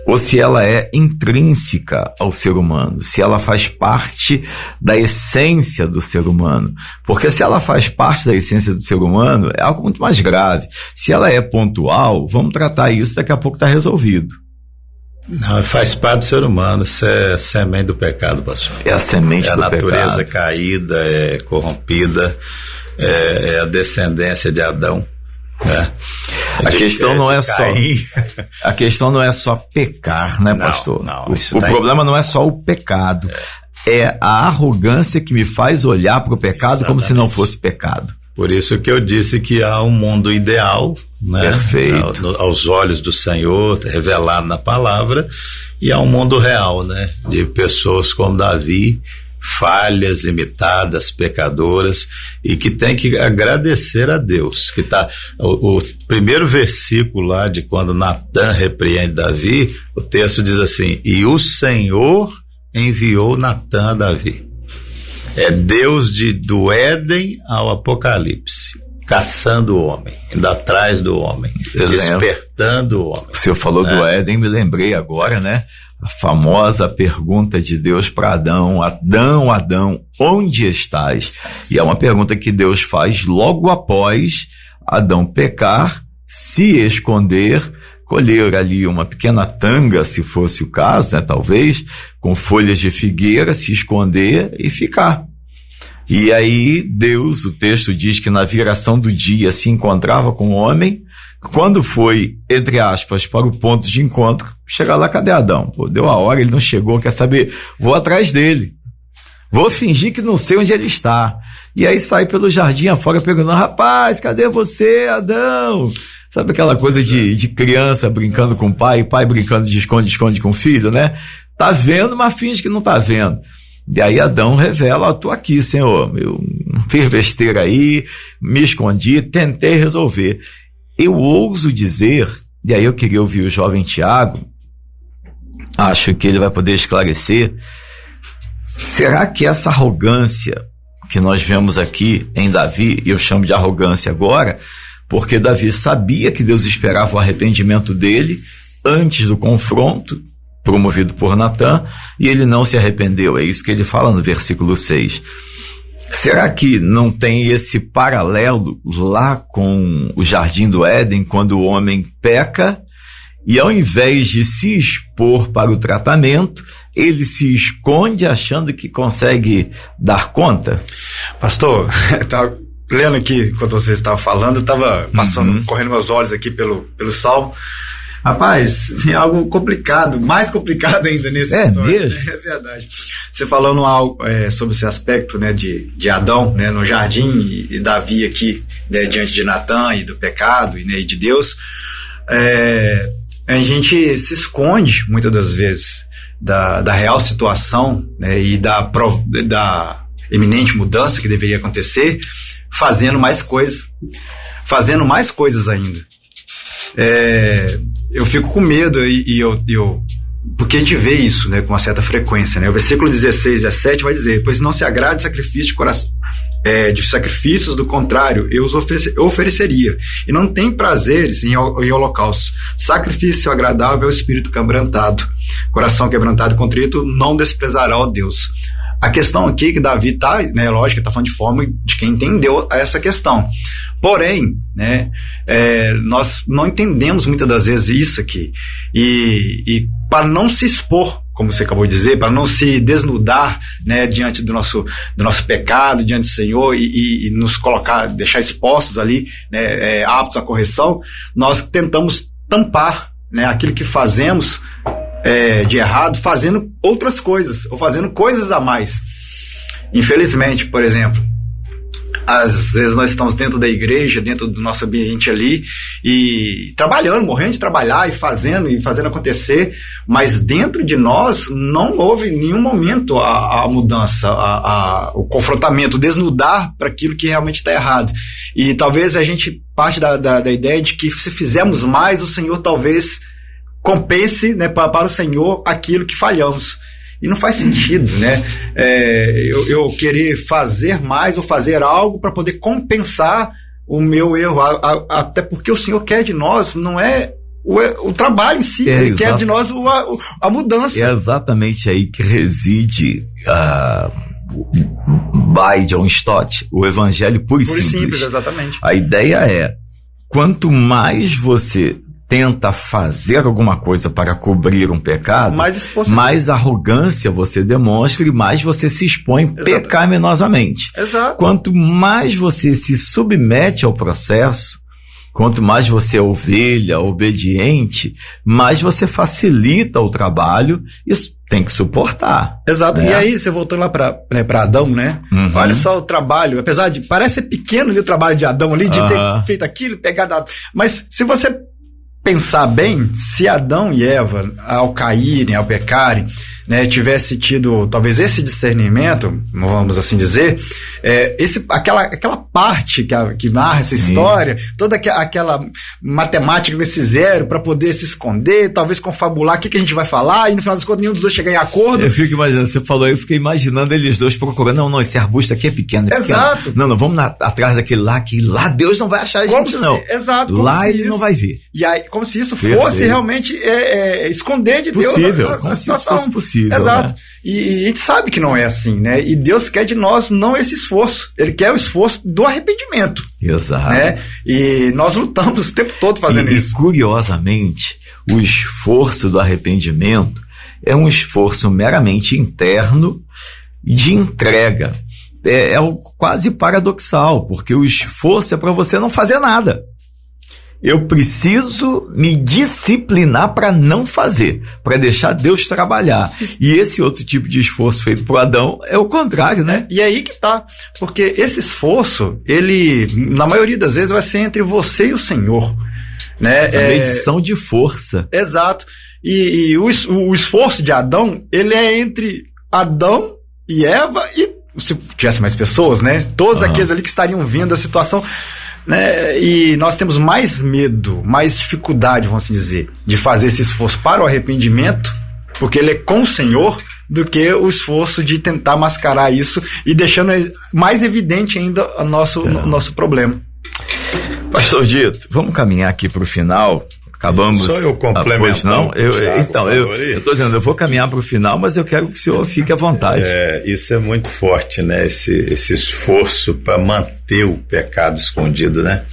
ou se ela é intrínseca ao ser humano, se ela faz parte da essência do ser humano. Porque se ela faz parte da essência do ser humano, é algo muito mais grave. Se ela é pontual, vamos tratar isso, daqui a pouco está resolvido. Não, faz parte do ser humano, isso é semente do pecado, pastor. É a semente do pecado. É a natureza caída, é corrompida, é a descendência de Adão. A questão não é só pecar, né, pastor? Não, o problema não é só o pecado, é a arrogância que me faz olhar para o pecado. Exatamente. Como se não fosse pecado. Por isso que eu disse que há um mundo ideal, né? Perfeito. Aos olhos do Senhor, revelado na palavra, e há um mundo real, né? De pessoas como Davi, falhas, limitadas, pecadoras, e que tem que agradecer a Deus, que tá, o primeiro versículo lá de quando Natã repreende Davi, o texto diz assim: e o Senhor enviou Natã a Davi. É Deus do Éden ao Apocalipse, caçando o homem, indo atrás do homem, despertando o homem. O senhor falou do Éden, me lembrei agora, né? A famosa pergunta de Deus para Adão: Adão, Adão, onde estás? E é uma pergunta que Deus faz logo após Adão pecar, se esconder, colher ali uma pequena tanga, se fosse o caso, né, talvez, com folhas de figueira, se esconder e ficar. E aí Deus, o texto diz que na viração do dia se encontrava com o homem. Quando foi, entre aspas, para o ponto de encontro, chegar lá, cadê Adão? Pô, deu a hora, ele não chegou, quer saber? Vou atrás dele. Vou fingir que não sei onde ele está. E aí sai pelo jardim afora perguntando: rapaz, cadê você, Adão? Sabe aquela coisa de criança brincando com o pai brincando de esconde-esconde com o filho, né? Tá vendo, mas finge que não tá vendo. E aí Adão revela: tô aqui, Senhor, eu fiz besteira aí, me escondi, tentei resolver. Eu ouso dizer, e aí eu queria ouvir o jovem Tiago, acho que ele vai poder esclarecer, será que essa arrogância que nós vemos aqui em Davi, e eu chamo de arrogância agora, porque Davi sabia que Deus esperava o arrependimento dele antes do confronto, promovido por Natã, e ele não se arrependeu, é isso que ele fala no versículo 6. Será que não tem esse paralelo lá com o Jardim do Éden, quando o homem peca e ao invés de se expor para o tratamento, ele se esconde achando que consegue dar conta? Pastor, estava lendo aqui, enquanto você estava falando, estava passando, correndo meus olhos aqui pelo Salmo. Rapaz, é algo complicado, mais complicado ainda nesse história. Mesmo? É verdade. Você falando algo sobre esse aspecto, né, de Adão, né, no jardim, e Davi aqui, né, diante de Natã e do pecado, né, e de Deus, a gente se esconde muitas das vezes da real situação, né, e da eminente mudança que deveria acontecer, fazendo mais coisas ainda. Eu fico com medo porque a gente vê isso, né, com uma certa frequência, né? O versículo 16 e 17 vai dizer: pois não se agrade de sacrifício de coração, de sacrifícios, do contrário, eu os ofereceria, e não tem prazeres em holocaustos. Sacrifício agradável ao espírito quebrantado, coração quebrantado e contrito não desprezará, ó Deus. A questão aqui que Davi tá, né, lógico, tá falando de forma de quem entendeu essa questão. Porém, né, nós não entendemos muitas das vezes isso aqui. E para não se expor, como você acabou de dizer, para não se desnudar, né, diante do nosso pecado, diante do Senhor, e nos colocar, deixar expostos ali, né, aptos à correção, nós tentamos tampar, né, aquilo que fazemos de errado, fazendo outras coisas, ou fazendo coisas a mais. Infelizmente, por exemplo, às vezes nós estamos dentro da igreja, dentro do nosso ambiente ali, e trabalhando, morrendo de trabalhar, e fazendo acontecer, mas dentro de nós não houve em nenhum momento a mudança, o confrontamento, o desnudar para aquilo que realmente está errado. E talvez a gente parte da ideia de que se fizermos mais, o Senhor talvez compense, né, para o Senhor aquilo que falhamos. E não faz sentido, né? Eu querer fazer mais ou fazer algo para poder compensar o meu erro, até porque o Senhor quer de nós, não é o trabalho em si, Ele quer de nós a mudança. É exatamente aí que reside by John Stott, o evangelho puro e simples. Exatamente. A ideia é, quanto mais você tenta fazer alguma coisa para cobrir um pecado, mais arrogância você demonstra e mais você se expõe pecaminosamente. Exato. Quanto mais você se submete ao processo, quanto mais você é ovelha, obediente, mais você facilita o trabalho, isso tem que suportar. Exato. Né? E aí, você voltou lá para Adão, né? Uhum. Olha só o trabalho, apesar de parece ser pequeno ali o trabalho de Adão ali, de ter feito aquilo, pegado, mas se você pensar bem, se Adão e Eva, ao caírem, ao pecarem, né, tivesse tido talvez esse discernimento, vamos assim dizer, aquela parte que narra essa história, toda aquela matemática desse zero para poder se esconder, talvez confabular o que a gente vai falar, e no final das contas nenhum dos dois chegar em acordo. Eu fico imaginando, você falou aí, eu fiquei imaginando eles dois procurando, não, esse arbusto aqui é pequeno, Exato. Não, vamos atrás daquele lá, que lá Deus não vai achar a gente, não. Exato. Lá ele não vai ver. E aí, como se isso fosse realmente esconder de Deus a situação. Fosse possível. Exato. Né? E a gente sabe que não é assim, né? E Deus quer de nós não esse esforço. Ele quer o esforço do arrependimento. Exato. Né? E nós lutamos o tempo todo fazendo isso. E curiosamente, o esforço do arrependimento é um esforço meramente interno de entrega. É quase paradoxal, porque o esforço é para você não fazer nada. Eu preciso me disciplinar para não fazer, para deixar Deus trabalhar. E esse outro tipo de esforço feito por Adão é o contrário, né? E aí que tá, porque esse esforço, ele, na maioria das vezes, vai ser entre você e o Senhor, né? A medição de força. Exato. E o esforço de Adão, ele é entre Adão e Eva e, se tivesse mais pessoas, né? Todos aqueles ali que estariam vendo a situação, né? E nós temos mais medo, mais dificuldade, vamos assim dizer, de fazer esse esforço para o arrependimento, porque ele é com o Senhor, do que o esforço de tentar mascarar isso e deixando mais evidente ainda o nosso problema. Pastor Dito, vamos caminhar aqui para o final. Acabamos. Só eu complemento. Não? Eu estou dizendo, eu vou caminhar para o final, mas eu quero que o senhor fique à vontade. Isso é muito forte, né? Esse esforço para manter o pecado escondido, né?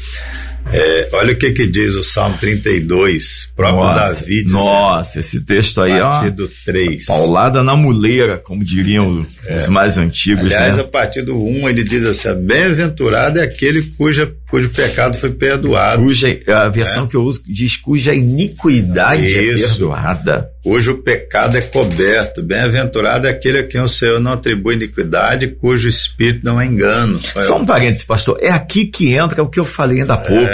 Olha o que diz o Salmo 32, próprio Davi. Nossa, esse texto aí, partido 3. Paulada na muleira, como diriam os mais antigos. Aliás, né? a partir do 1 ele diz assim: bem-aventurado é aquele cujo pecado foi perdoado. A versão que eu uso diz cuja iniquidade é perdoada. Cujo pecado é coberto. Bem-aventurado é aquele a quem o Senhor não atribui iniquidade, cujo espírito não é engano. Só um parênteses, pastor. É aqui que entra o que eu falei ainda há pouco.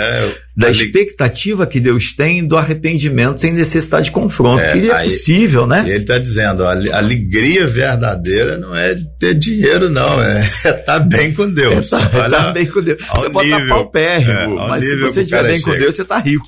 Da expectativa que Deus tem do arrependimento sem necessidade de confronto. Que é possível, né? E ele está dizendo, a alegria verdadeira não é ter dinheiro, não. É estar bem com Deus. Tá bem com Deus. Você pode estar paupérrimo, mas se você estiver bem com Deus, você está rico.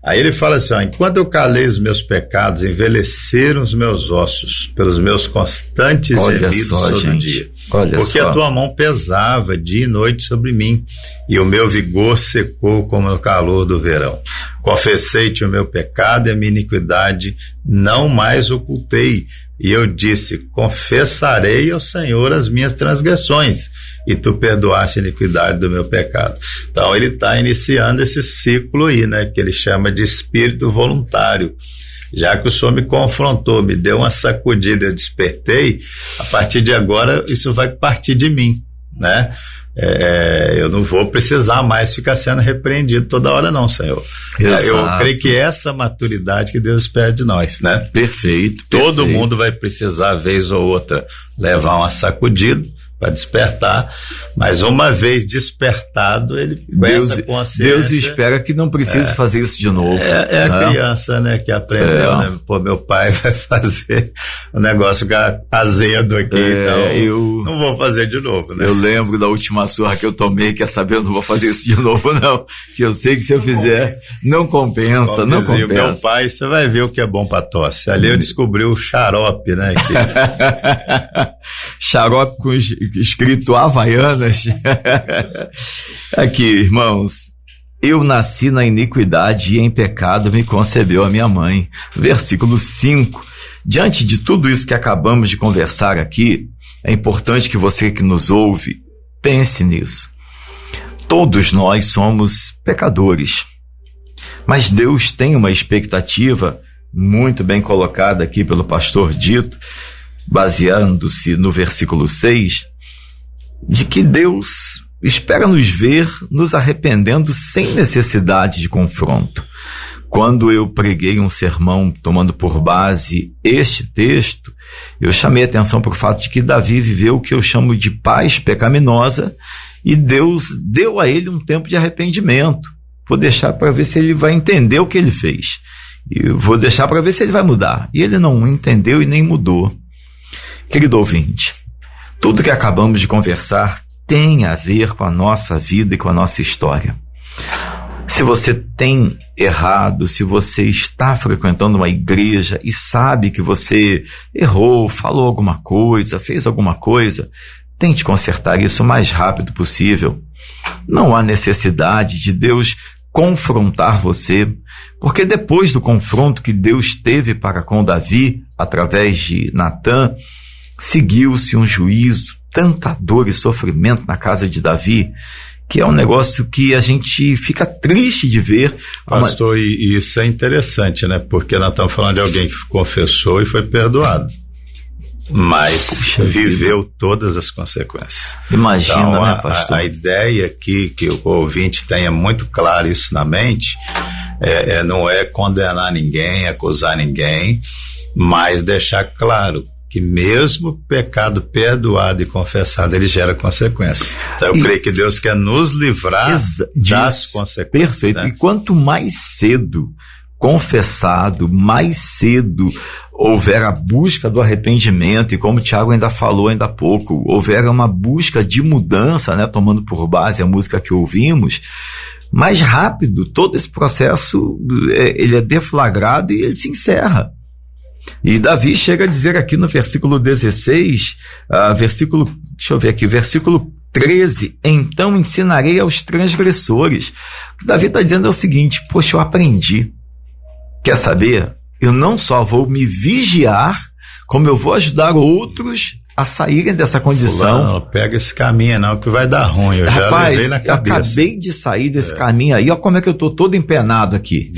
Aí ele fala assim, enquanto eu calei os meus pecados, envelheceram os meus ossos pelos meus constantes gemidos todo o dia. Porque a tua mão pesava dia e noite sobre mim, e o meu vigor secou como no calor do verão. Confessei-te o meu pecado e a minha iniquidade não mais ocultei. E eu disse, confessarei ao Senhor as minhas transgressões, e tu perdoaste a iniquidade do meu pecado. Então ele está iniciando esse ciclo aí, né, que ele chama de espírito voluntário. Já que o Senhor me confrontou, me deu uma sacudida, eu despertei, a partir de agora isso vai partir de mim, né? Eu não vou precisar mais ficar sendo repreendido toda hora não, Senhor. Eu creio que essa maturidade que Deus espera de nós, né? Perfeito. Todo mundo vai precisar, vez ou outra, levar uma sacudida para despertar, mas uma vez despertado, ele com essa consciência. Deus espera que não precise fazer isso de novo. A criança, né, que aprendeu, né? Pô, meu pai vai fazer um negócio azedo aqui, então eu não vou fazer de novo, né? Eu lembro da última surra que eu tomei, quer saber, eu não vou fazer isso de novo, não. Que eu sei que se eu fizer, não compensa. Meu pai, você vai ver o que é bom pra tosse. Ali eu descobri o xarope, né? Xarope com escrito Havaianas. Aqui, irmãos. Eu nasci na iniquidade e em pecado me concebeu a minha mãe. Versículo 5. Diante de tudo isso que acabamos de conversar aqui, é importante que você que nos ouve, pense nisso. Todos nós somos pecadores. Mas Deus tem uma expectativa muito bem colocada aqui pelo pastor Dito, baseando-se no versículo 6, de que Deus espera nos ver nos arrependendo sem necessidade de confronto. Quando eu preguei um sermão tomando por base este texto, eu chamei a atenção para o fato de que Davi viveu o que eu chamo de paz pecaminosa e Deus deu a ele um tempo de arrependimento. Vou deixar para ver se ele vai entender o que ele fez. E vou deixar para ver se ele vai mudar. E ele não entendeu e nem mudou. Querido ouvinte, tudo que acabamos de conversar tem a ver com a nossa vida e com a nossa história. Se você tem errado, se você está frequentando uma igreja e sabe que você errou, falou alguma coisa, fez alguma coisa, tente consertar isso o mais rápido possível. Não há necessidade de Deus confrontar você, porque depois do confronto que Deus teve para com Davi, através de Natã, seguiu-se um juízo, tanta dor e sofrimento na casa de Davi, que é um negócio que a gente fica triste de ver. Pastor, e isso é interessante, né? Porque nós estamos falando de alguém que confessou e foi perdoado, mas viveu todas as consequências. Imagina, então, né, pastor? A ideia aqui, que o ouvinte tenha muito claro isso na mente, não é condenar ninguém, acusar ninguém, mas deixar claro que mesmo pecado perdoado e confessado, ele gera consequências. Então eu creio que Deus quer nos livrar das consequências. Perfeito. Né? E quanto mais cedo confessado, mais cedo houver a busca do arrependimento, e como o Tiago ainda falou ainda há pouco, houver uma busca de mudança, né, tomando por base a música que ouvimos, mais rápido todo esse processo ele é deflagrado e ele se encerra. E Davi chega a dizer aqui no versículo 16, versículo 13, então ensinarei aos transgressores. O que Davi está dizendo é o seguinte: poxa, eu aprendi. Quer saber? Eu não só vou me vigiar, como eu vou ajudar outros a saírem dessa condição. Não, pega esse caminho não, que vai dar ruim. Eu já levei na cabeça. Eu acabei de sair desse caminho aí, olha como é que eu estou todo empenado aqui.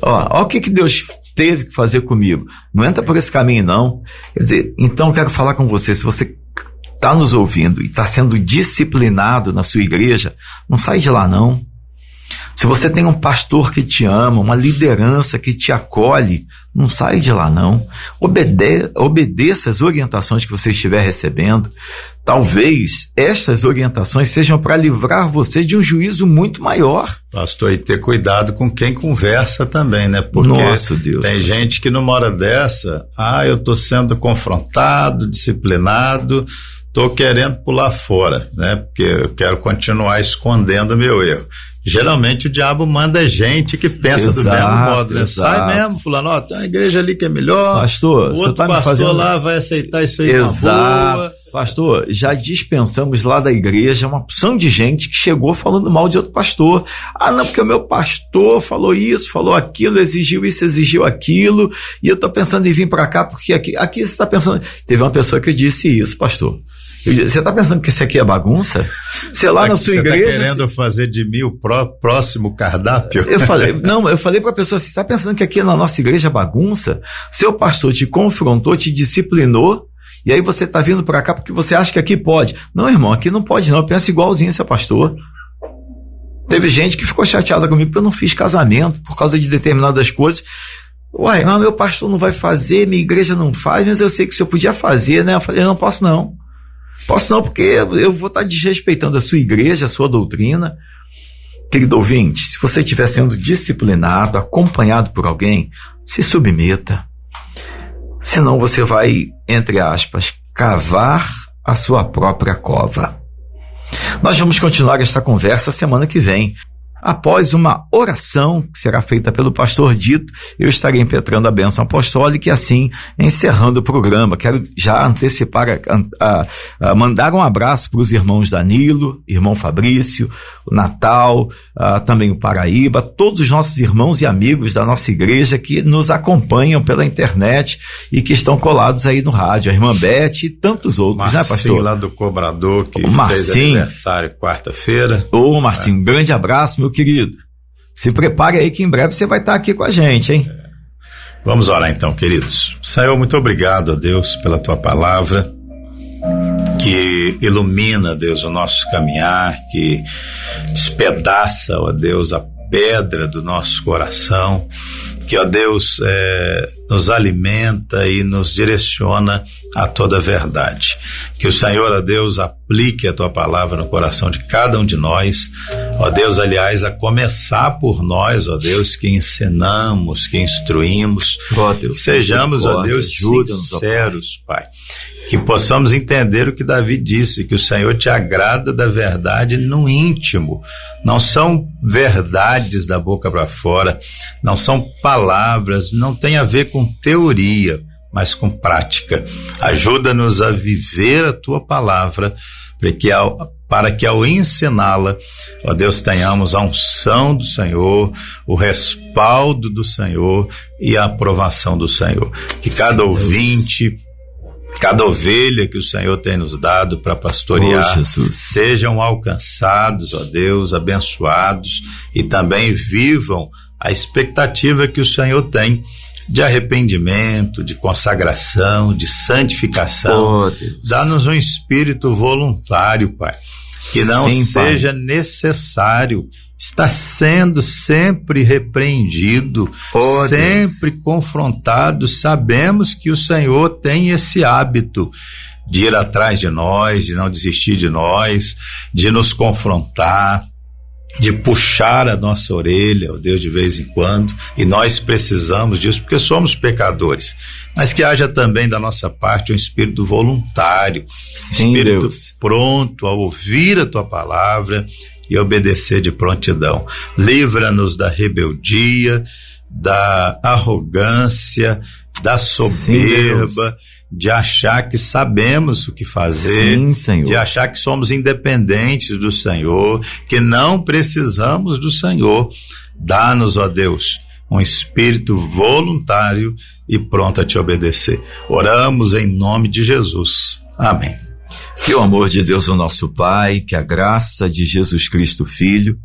Olha o que Deus teve que fazer comigo. Não entra por esse caminho, não. Quer dizer, então eu quero falar com você, se você está nos ouvindo e está sendo disciplinado na sua igreja, não sai de lá, não. Se você tem um pastor que te ama, uma liderança que te acolhe, não sai de lá, não. Obedeça as orientações que você estiver recebendo. Talvez estas orientações sejam para livrar você de um juízo muito maior. Pastor, e ter cuidado com quem conversa também, né? Porque nossa, Deus, tem gente que numa hora dessa, eu estou sendo confrontado, disciplinado, estou querendo pular fora, né? Porque eu quero continuar escondendo meu erro. Geralmente o diabo manda gente que pensa do mesmo modo, né? Sai mesmo, fulano, tem uma igreja ali que é melhor, pastor, o outro pastor lá vai aceitar isso aí na boa. Pastor, já dispensamos lá da igreja uma opção de gente que chegou falando mal de outro pastor. Não, porque o meu pastor falou isso, falou aquilo, exigiu isso, exigiu aquilo, e eu tô pensando em vir para cá, porque aqui você está pensando... Teve uma pessoa que disse isso, pastor. Você está pensando que isso aqui é bagunça? Sei lá, na sua igreja... Você está querendo fazer de mim o próximo cardápio? Eu falei para a pessoa assim, você está pensando que aqui na nossa igreja é bagunça? Seu pastor te confrontou, te disciplinou, e aí você está vindo para cá porque você acha que aqui pode. Não, irmão, aqui não pode não, eu penso igualzinho seu pastor. Teve gente que ficou chateada comigo porque eu não fiz casamento por causa de determinadas coisas. Mas meu pastor não vai fazer, minha igreja não faz, mas eu sei que o senhor podia fazer, né? Eu falei, não posso não. Posso não, porque eu vou estar desrespeitando a sua igreja, a sua doutrina. Querido ouvinte, se você estiver sendo disciplinado, acompanhado por alguém, se submeta. Senão você vai, entre aspas, cavar a sua própria cova. Nós vamos continuar esta conversa semana que vem. Após uma oração que será feita pelo pastor Dito, eu estarei impetrando a bênção apostólica e assim encerrando o programa. Quero já antecipar, mandar um abraço para os irmãos Danilo, irmão Fabrício, o Natal, também o Paraíba, todos os nossos irmãos e amigos da nossa igreja que nos acompanham pela internet e que estão colados aí no rádio, a irmã Beth e tantos outros, Marcinho, né, pastor? Lá do Cobrador, que fez aniversário quarta-feira. Marcinho, um grande abraço, meu querido. Se prepare aí que em breve você vai estar aqui com a gente, hein? Vamos orar então, queridos. Senhor, muito obrigado a Deus pela tua palavra, que ilumina, Deus, o nosso caminhar, que despedaça, ó Deus, a pedra do nosso coração, que, ó Deus, nos alimenta e nos direciona a toda a verdade. Que o Senhor, ó Deus, aplique a tua palavra no coração de cada um de nós, ó Deus, aliás, a começar por nós, ó Deus, que ensinamos, que instruímos, ó Deus, sejamos, ó Deus, sinceros, Pai. Que possamos entender o que Davi disse, que o Senhor te agrada da verdade no íntimo. Não são verdades da boca para fora, não são palavras, não tem a ver com teoria, mas com prática. Ajuda-nos a viver a tua palavra, para que ao ensiná-la, ó Deus, tenhamos a unção do Senhor, o respaldo do Senhor e a aprovação do Senhor. Que cada ouvinte, cada ovelha que o Senhor tem nos dado para pastorear, sejam alcançados, ó Deus, abençoados, e também vivam a expectativa que o Senhor tem de arrependimento, de consagração, de santificação. Dá-nos um espírito voluntário, Pai, que não seja necessário estar sendo sempre repreendido, sempre confrontado. Sabemos que o Senhor tem esse hábito de ir atrás de nós, de não desistir de nós, de nos confrontar, de puxar a nossa orelha, ó Deus, de vez em quando, e nós precisamos disso porque somos pecadores, mas que haja também da nossa parte um espírito voluntário, espírito Deus, pronto a ouvir a tua palavra e obedecer de prontidão. Livra-nos da rebeldia, da arrogância, da soberba, de achar que sabemos o que fazer, de achar que somos independentes do Senhor, que não precisamos do Senhor. Dá-nos, ó Deus, um espírito voluntário e pronto a te obedecer. Oramos em nome de Jesus. Amém. Que o amor de Deus, o nosso Pai, que a graça de Jesus Cristo, Filho,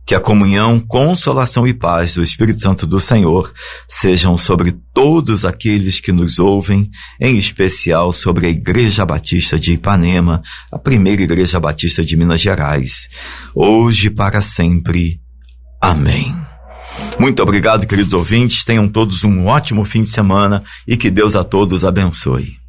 que a comunhão, consolação e paz do Espírito Santo do Senhor sejam sobre todos aqueles que nos ouvem, em especial sobre a Igreja Batista de Ipanema, a primeira Igreja Batista de Minas Gerais, hoje e para sempre. Amém. Muito obrigado, queridos ouvintes, tenham todos um ótimo fim de semana e que Deus a todos abençoe.